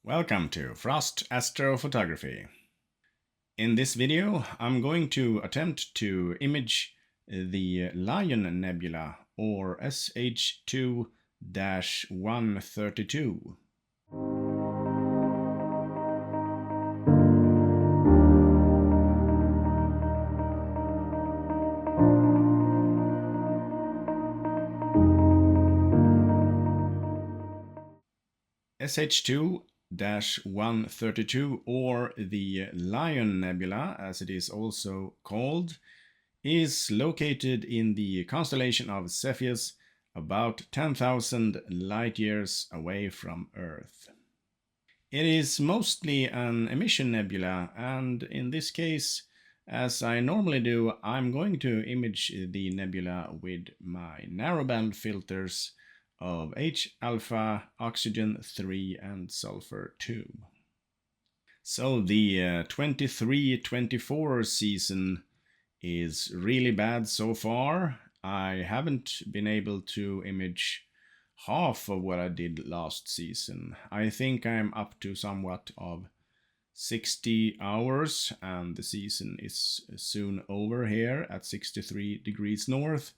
Welcome to Frost Astrophotography. In this video, I'm going to attempt to image the Lion Nebula, or SH2-132. SH2-132, or the Lion Nebula, as it is also called, is located in the constellation of Cepheus, about 10,000 light-years away from Earth. It is mostly an emission nebula, and in this case, as I normally do, I'm going to image the nebula with my narrowband filters of H-alpha, oxygen-3 and sulfur-2. So the 23-24 season is really bad so far. I haven't been able to image half of what I did last season. I think I'm up to somewhat of 60 hours, and the season is soon over here at 63 degrees north.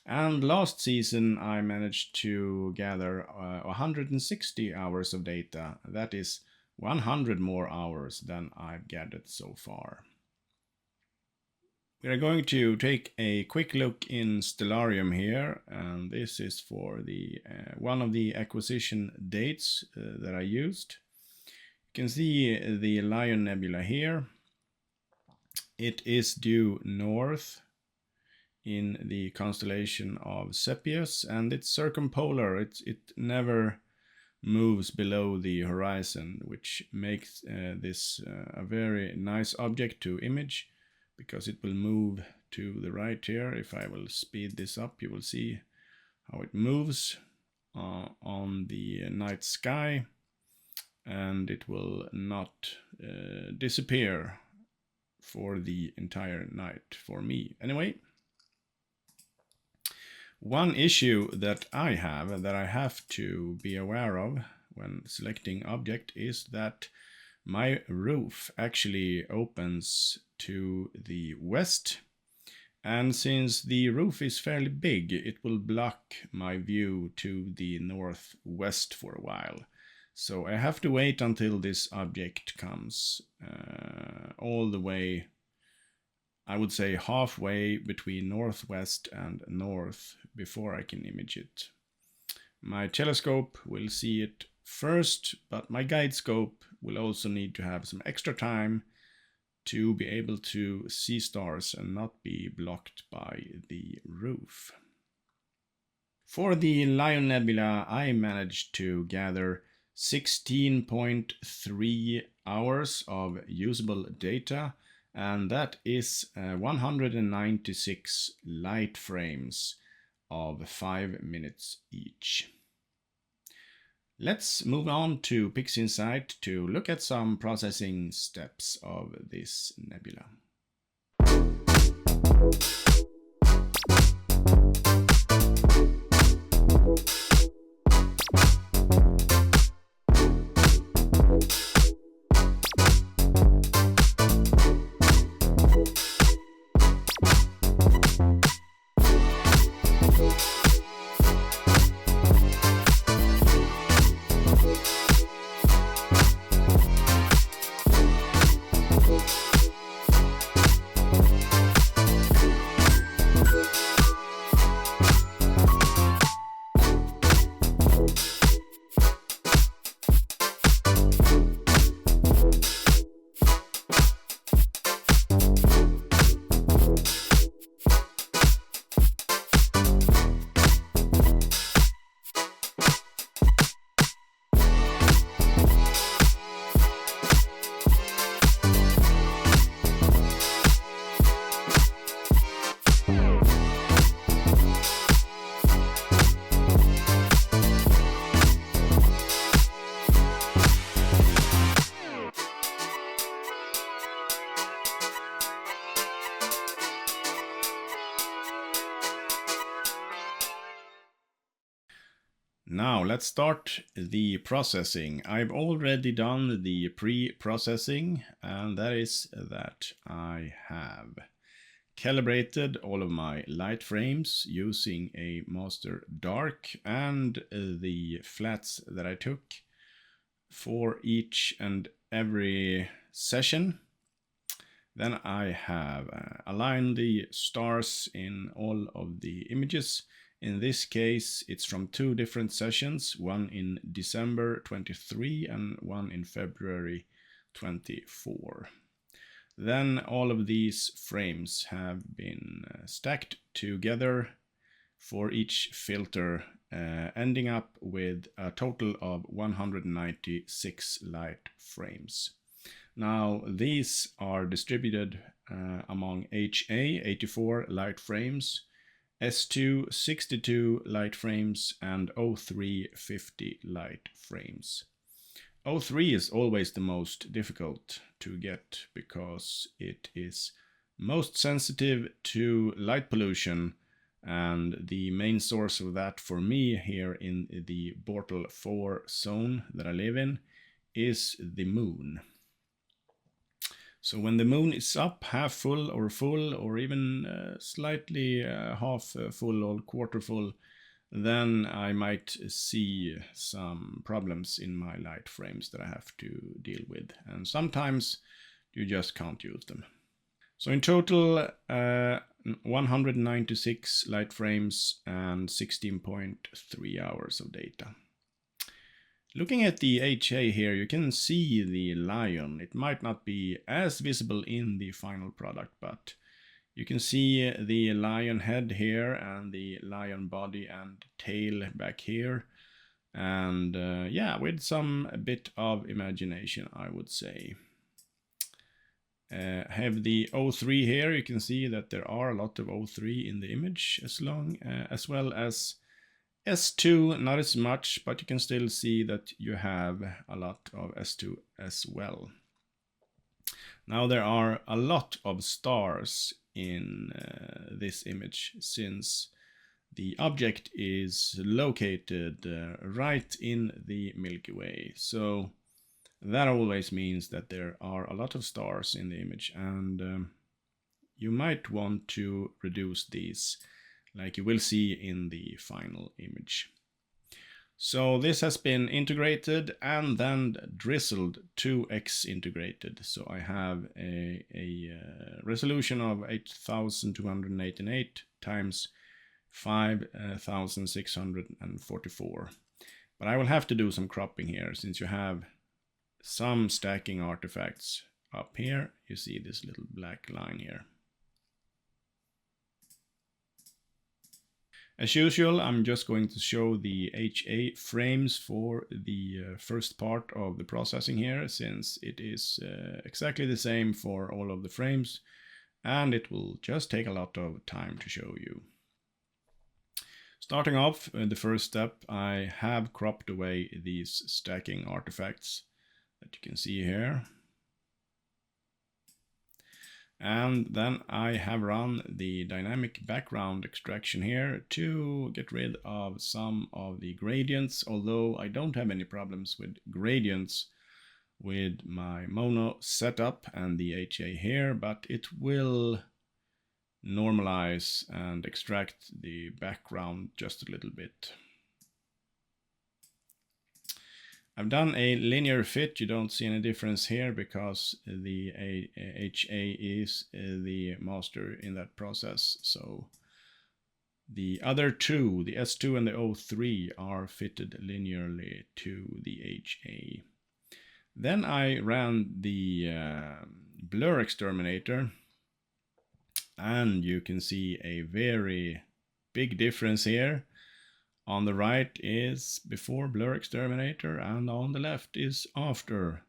And last season I managed to gather 160 hours of data. That is 100 more hours than I've gathered so far. We are going to take a quick look in Stellarium here, and this is for the one of the acquisition dates that I used. You can see the Lion Nebula here. It is due north in the constellation of Cepheus, and it's circumpolar. It never moves below the horizon, which makes this a very nice object to image, because it will move to the right here. If I will speed this up, you will see how it moves on the night sky, and it will not disappear for the entire night for me. Anyway, one issue that I have to be aware of when selecting object is that my roof actually opens to the west, and since the roof is fairly big, it will block my view to the northwest for a while. So I have to wait until this object comes all the way, I would say halfway between northwest and north, before I can image it. My telescope will see it first, but my guide scope will also need to have some extra time to be able to see stars and not be blocked by the roof. For the Lion Nebula, I managed to gather 16.3 hours of usable data, and that is 196 light frames of 5 minutes each. Let's move on to PixInsight to look at some processing steps of this nebula. Now let's start the processing. I've already done the pre-processing, and that is that I have calibrated all of my light frames using a master dark and the flats that I took for each and every session. Then I have aligned the stars in all of the images. In this case, it's from 2 different sessions, one in December 23 and one in February 24. Then all of these frames have been stacked together for each filter, ending up with a total of 196 light frames. Now these are distributed among HA 84 light frames, S2 62 light frames, and O3 50 light frames. O3 is always the most difficult to get because it is most sensitive to light pollution, and the main source of that for me here in the Bortle 4 zone that I live in is the moon. So when the moon is up half full or even slightly half full or quarter full, then I might see some problems in my light frames that I have to deal with. And sometimes you just can't use them. So in total, 196 light frames and 16.3 hours of data. Looking at the HA here, you can see the lion. It might not be as visible in the final product, but you can see the lion head here and the lion body and tail back here. And yeah, with some bit of imagination, I would say. Have the O3 here. You can see that there are a lot of O3 in the image, as well as S2, not as much, but you can still see that you have a lot of S2 as well. Now there are a lot of stars in this image, since the object is located right in the Milky Way. So that always means that there are a lot of stars in the image, and you might want to reduce these, like you will see in the final image. So this has been integrated and then drizzled 2x integrated. So I have a resolution of 8288 times 5644. But I will have to do some cropping here, since you have some stacking artifacts up here. You see this little black line here. As usual, I'm just going to show the HA frames for the first part of the processing here, since it is exactly the same for all of the frames, and it will just take a lot of time to show you. Starting off, the first step, I have cropped away these stacking artifacts that you can see here. And then I have run the dynamic background extraction here to get rid of some of the gradients, although I don't have any problems with gradients with my mono setup and the HA here, but it will normalize and extract the background just a little bit. I've done a linear fit. You don't see any difference here because the HA is the master in that process. So the other two, the S2 and the O3, are fitted linearly to the HA. Then I ran the blur exterminator, and you can see a very big difference here. On the right is before blur exterminator, and on the left is after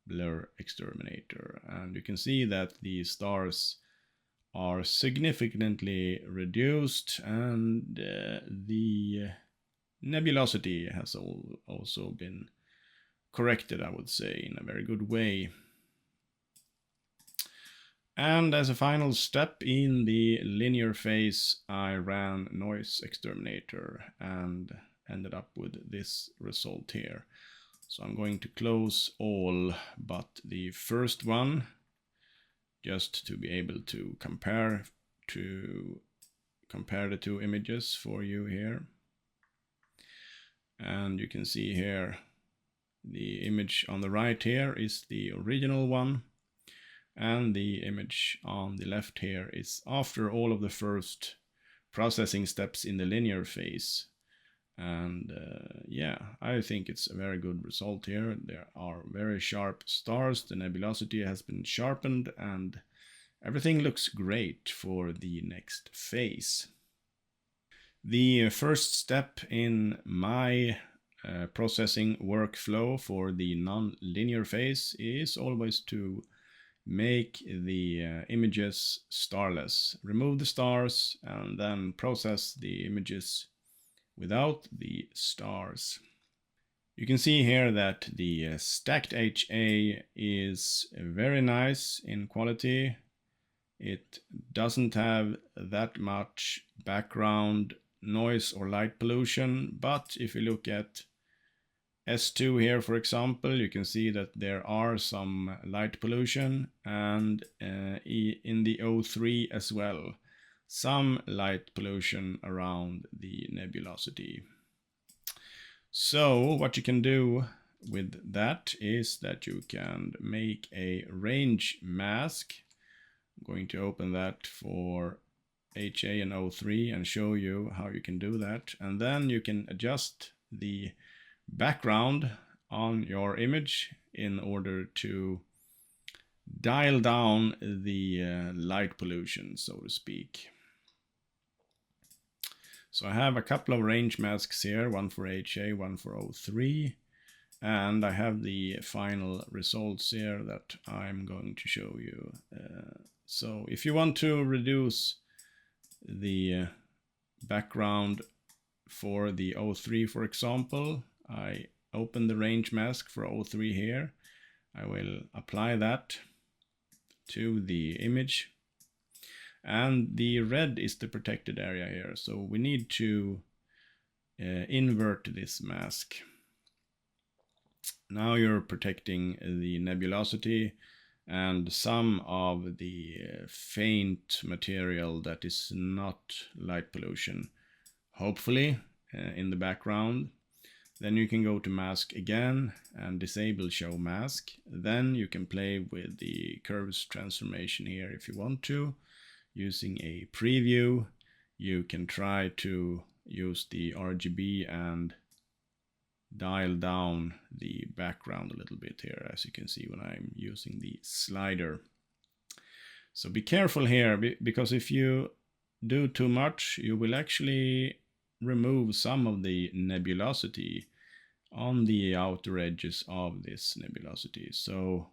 blur exterminator. And you can see that the stars are significantly reduced, and the nebulosity has also been corrected, I would say, in a very good way. And as a final step in the linear phase, I ran noise exterminator, and ended up with this result here. So I'm going to close all but the first one, just to be able to compare the two images for you here. And you can see here the image on the right here is the original one, and the image on the left here is after all of the first processing steps in the linear phase. And yeah, I think it's a very good result here. There are very sharp stars, the nebulosity has been sharpened, and everything looks great for the next phase. The first step in my processing workflow for the non-linear phase is always to make the images starless. Remove the stars and then process the images without the stars. You can see here that the stacked HA is very nice in quality. It doesn't have that much background noise or light pollution, but if you look at S2 here, for example, you can see that there are some light pollution, and in the O3 as well, some light pollution around the nebulosity. So what you can do with that is that you can make a range mask. I'm going to open that for HA and O3 and show you how you can do that. And then you can adjust the background on your image in order to dial down the light pollution, so to speak. So I have a couple of range masks here, one for HA, one for O3, and I have the final results here that I'm going to show you. So if you want to reduce the background for the O3, for example, I open the range mask for O3 here. I will apply that to the image, and the red is the protected area here, so we need to invert this mask. Now you're protecting the nebulosity and some of the faint material that is not light pollution, hopefully, in the background. Then you can go to mask again and disable show mask. Then you can play with the curves transformation here if you want to. Using a preview, you can try to use the RGB and dial down the background a little bit here, as you can see when I'm using the slider. So be careful here, because if you do too much, you will actually remove some of the nebulosity on the outer edges of this nebulosity. So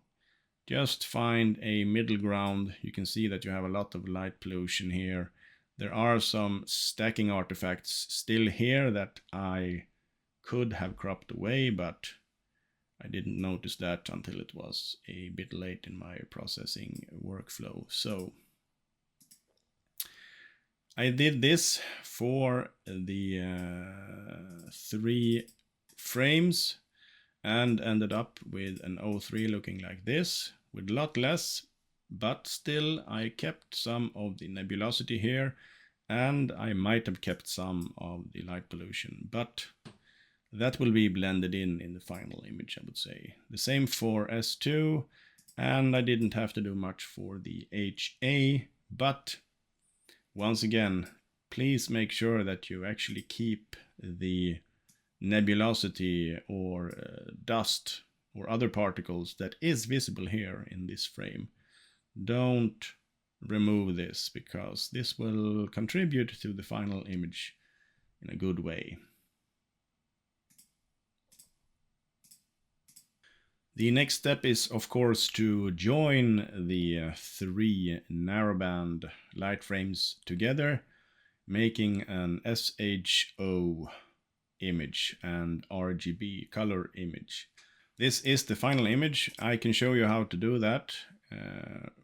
just find a middle ground. You can see that you have a lot of light pollution here. There are some stacking artifacts still here that I could have cropped away, but I didn't notice that until it was a bit late in my processing workflow. So I did this for the 3 frames and ended up with an O3 looking like this, with a lot less, but still I kept some of the nebulosity here, and I might have kept some of the light pollution, but that will be blended in the final image, I would say. The same for S2, and I didn't have to do much for the HA, but once again, please make sure that you actually keep the nebulosity or dust or other particles that is visible here in this frame. Don't remove this, because this will contribute to the final image in a good way. The next step is, of course, to join the 3 narrowband light frames together, making an SHO image and RGB color image. This is the final image. I can show you how to do that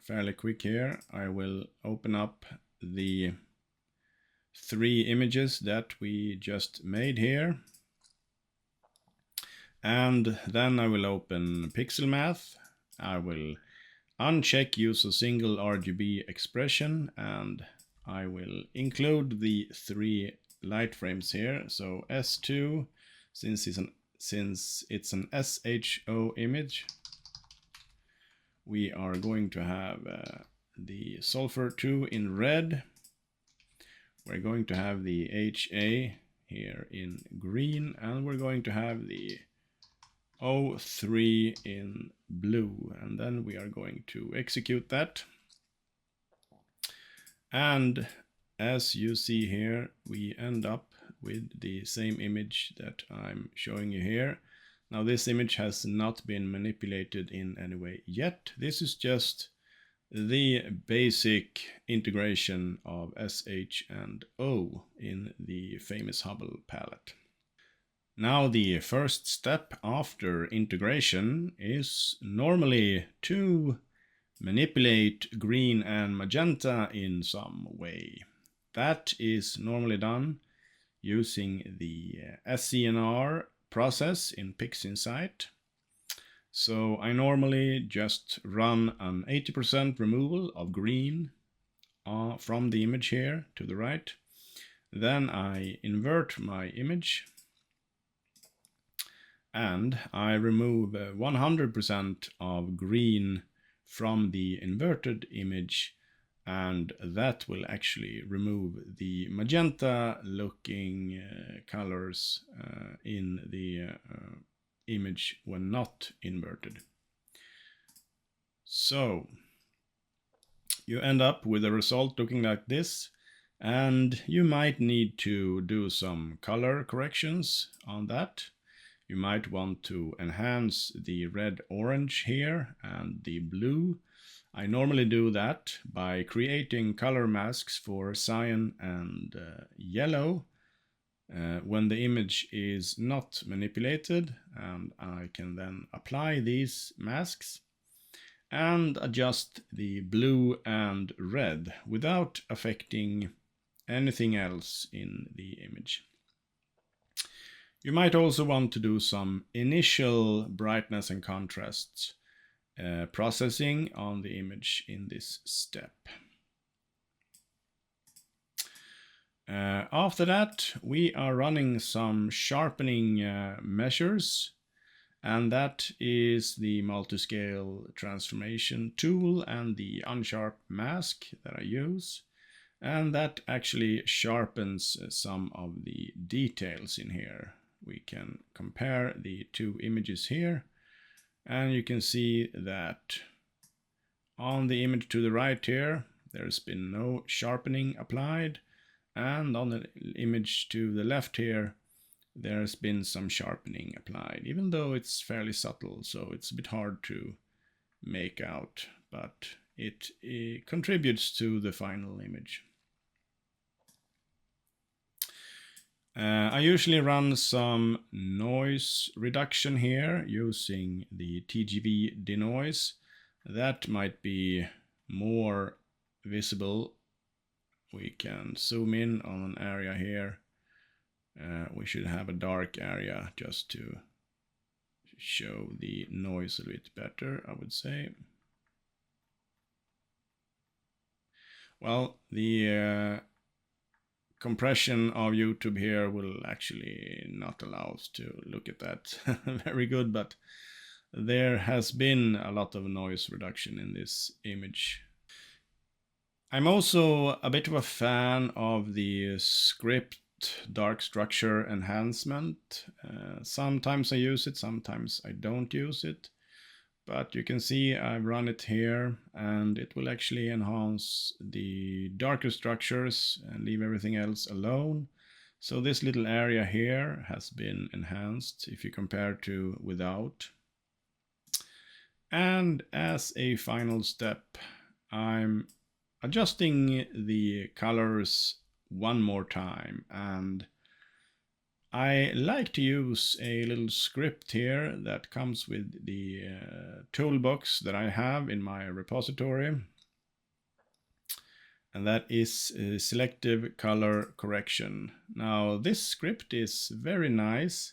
fairly quick here. I will open up the 3 images that we just made here. And then I will open Pixel Math. I will uncheck use a single RGB expression, and I will include the 3 light frames here. So S2, since it's an SHO image, we are going to have the sulfur 2 in red. We're going to have the HA here in green, and we're going to have the O3 in blue, and then we are going to execute that. And as you see here, we end up with the same image that I'm showing you here. Now this image has not been manipulated in any way yet. This is just the basic integration of SH and O in the famous Hubble palette. Now the first step after integration is normally to manipulate green and magenta in some way. That is normally done using the SCNR process in PixInsight. So I normally just run an 80% removal of green from the image here to the right. Then I invert my image and I remove 100% of green from the inverted image, and that will actually remove the magenta looking colors in the image when not inverted. So you end up with a result looking like this, and you might need to do some color corrections on that. You might want to enhance the red-orange here and the blue. I normally do that by creating color masks for cyan and yellow when the image is not manipulated, and I can then apply these masks and adjust the blue and red without affecting anything else in the image. You might also want to do some initial brightness and contrasts processing on the image in this step. After that, we are running some sharpening measures, and that is the multiscale transformation tool and the unsharp mask that I use, and that actually sharpens some of the details in here. We can compare the two images here, and you can see that on the image to the right here, there's been no sharpening applied, and on the image to the left here, there's been some sharpening applied, even though it's fairly subtle, so it's a bit hard to make out, but it contributes to the final image. I usually run some noise reduction here using the TGV denoise. That might be more visible. We can zoom in on an area here. We should have a dark area just to show the noise a bit better, I would say. Well, the compression of YouTube here will actually not allow us to look at that very good, but there has been a lot of noise reduction in this image. I'm also a bit of a fan of the script dark structure enhancement. Sometimes I use it, sometimes I don't use it, but you can see I've run it here, and it will actually enhance the darker structures and leave everything else alone. So this little area here has been enhanced if you compare to without. And as a final step, I'm adjusting the colors one more time, and I like to use a little script here that comes with the toolbox that I have in my repository, and that is selective color correction. Now this script is very nice.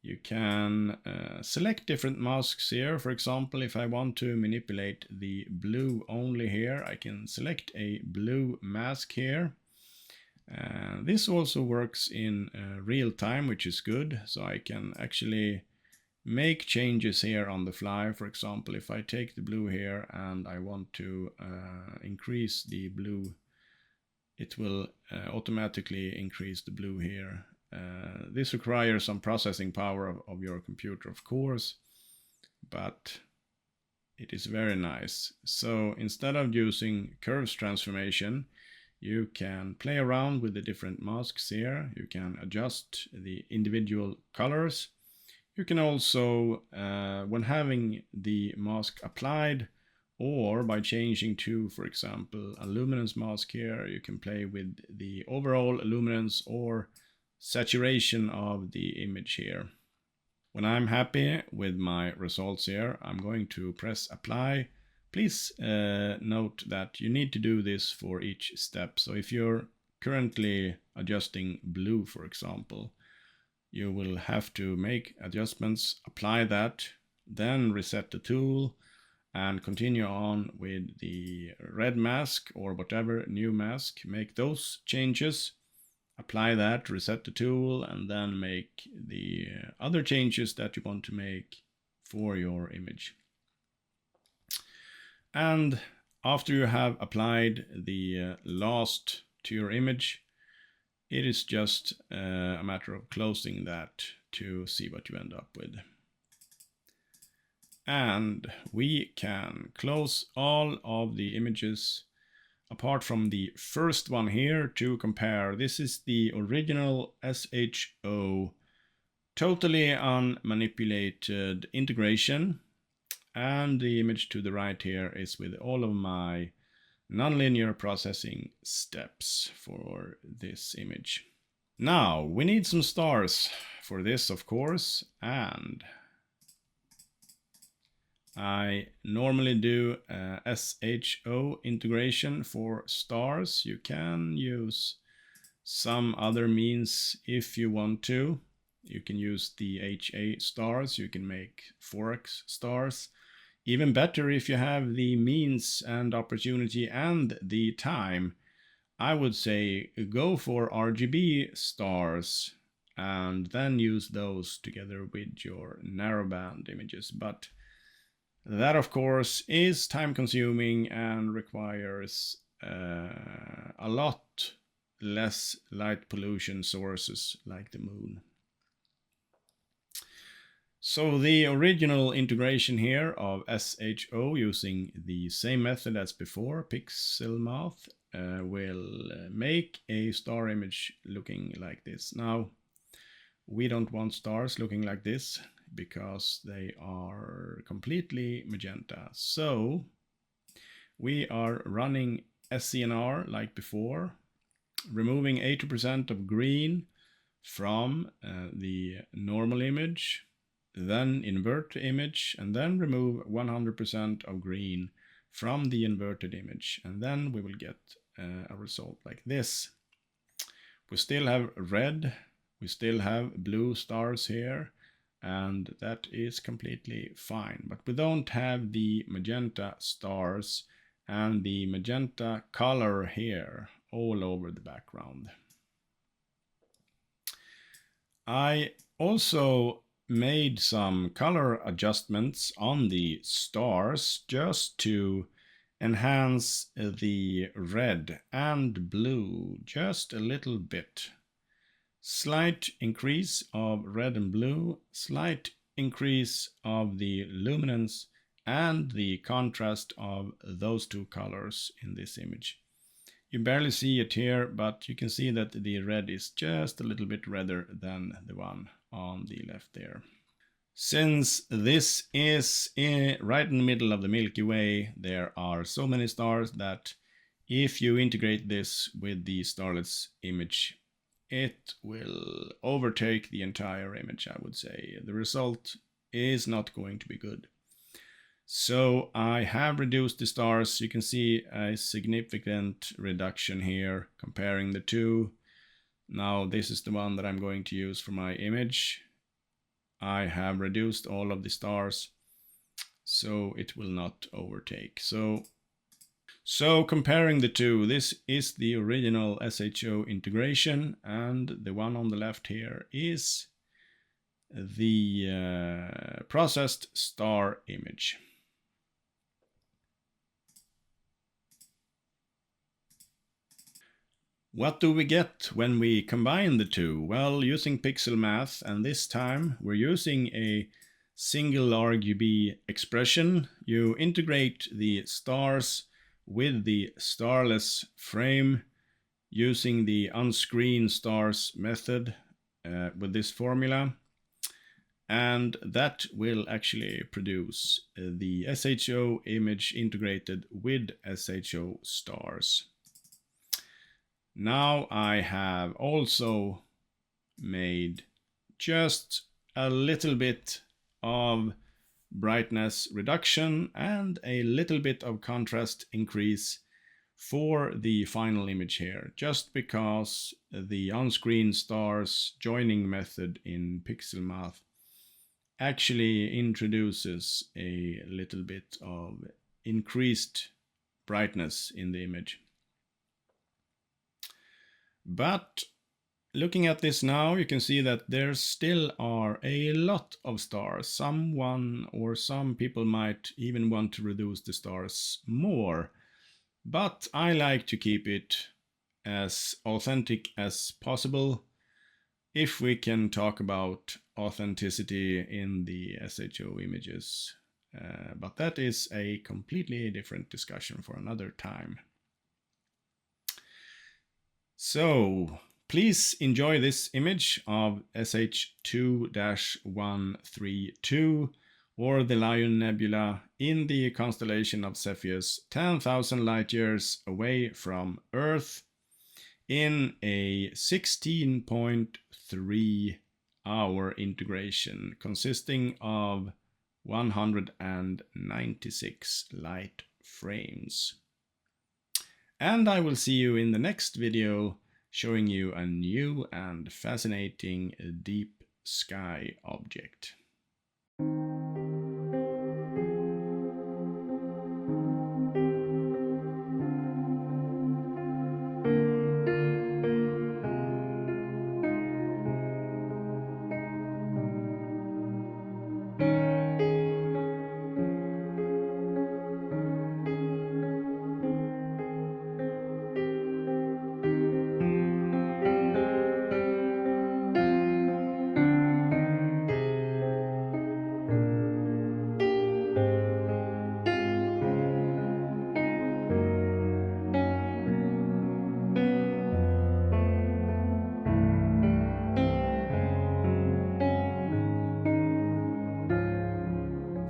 You can select different masks here. For example, if I want to manipulate the blue only here, I can select a blue mask here. This also works in real time, which is good. So I can actually make changes here on the fly. For example, if I take the blue here and I want to increase the blue, it will automatically increase the blue here. This requires some processing power of your computer, of course, but it is very nice. So instead of using curves transformation, you can play around with the different masks here. You can adjust the individual colors. You can also, when having the mask applied, or by changing to, for example, a luminance mask here, you can play with the overall luminance or saturation of the image here. When I'm happy with my results here, I'm going to press apply. Please note that you need to do this for each step. So if you're currently adjusting blue, for example, you will have to make adjustments, apply that, then reset the tool, and continue on with the red mask or whatever new mask. Make those changes, apply that, reset the tool, and then make the other changes that you want to make for your image. And after you have applied the last to your image, it is just a matter of closing that to see what you end up with. And we can close all of the images apart from the first one here to compare. This is the original SHO, totally unmanipulated integration. And the image to the right here is with all of my nonlinear processing steps for this image. Now, we need some stars for this, of course, and I normally do SHO integration for stars. You can use some other means if you want to. You can use the HA stars, you can make 4X stars. Even better if you have the means and opportunity and the time, I would say go for RGB stars and then use those together with your narrowband images. But that, of course, is time consuming and requires a lot less light pollution sources like the moon. So the original integration here of SHO using the same method as before, PixInsight, will make a star image looking like this. Now, we don't want stars looking like this because they are completely magenta. So we are running SCNR like before, removing 80% of green from the normal image, then invert the image, and then remove 100% of green from the inverted image, and then we will get a result like this. We still have red, we still have blue stars here, and that is completely fine, but we don't have the magenta stars and the magenta color here all over the background. I also made some color adjustments on the stars just to enhance the red and blue just a little bit. Slight increase of red and blue, slight increase of the luminance and the contrast of those two colors in this image. You barely see it here, but you can see that the red is just a little bit redder than the one on the left there. Since this is right in the middle of the Milky Way, there are so many stars that if you integrate this with the starlets image, it will overtake the entire image, I would say. The result is not going to be good. So I have reduced the stars. You can see a significant reduction here comparing the two. Now this is the one that I'm going to use for my image. I have reduced all of the stars so it will not overtake. So comparing the two, this is the original SHO integration, and the one on the left here is the processed star image. What do we get when we combine the two? Well, using pixel math, and this time we're using a single RGB expression. You integrate the stars with the starless frame using the unscreen stars method with this formula, and that will actually produce the SHO image integrated with SHO stars. Now I have also made just a little bit of brightness reduction and a little bit of contrast increase for the final image here, just because the on-screen stars joining method in pixel math actually introduces a little bit of increased brightness in the image. But looking at this now, you can see that there still are a lot of stars. Some people might even want to reduce the stars more. But I like to keep it as authentic as possible if we can talk about authenticity in the SHO images. But that is a completely different discussion for another time. So please enjoy this image of SH2-132 or the Lion Nebula in the constellation of Cepheus, 10,000 light years away from Earth, in a 16.3 hour integration consisting of 196 light frames. And I will see you in the next video showing you a new and fascinating deep sky object.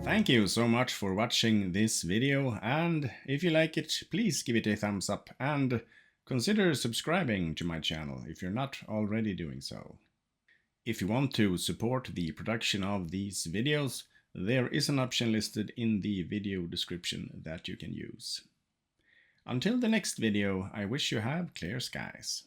Thank you so much for watching this video, and if you like it, please give it a thumbs up and consider subscribing to my channel if you're not already doing so. If you want to support the production of these videos, there is an option listed in the video description that you can use. Until the next video, I wish you have clear skies.